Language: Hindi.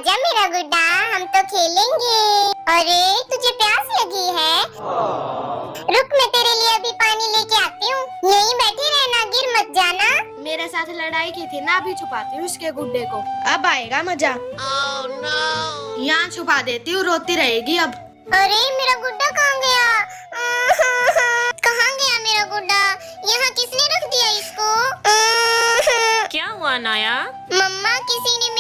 आजा मेरा गुड्डा, हम तो खेलेंगे। अरे तुझे प्यास लगी है? रुक, मैं तेरे लिए अभी पानी लेके आती हूँ। यहीं बैठी रहना, गिर मत जाना। मेरे साथ लड़ाई की थी ना, अभी छुपाती हूँ उसके गुड्डे को, अब आएगा मजा। यहाँ छुपा देती हूँ, रोती रहेगी अब। अरे मेरा गुड्डा कहाँ गया? कहाँ गया मेरा गुड्डा? यहाँ किसने रख दिया इसको? क्या हुआ नाया? मम्मा, किसी ने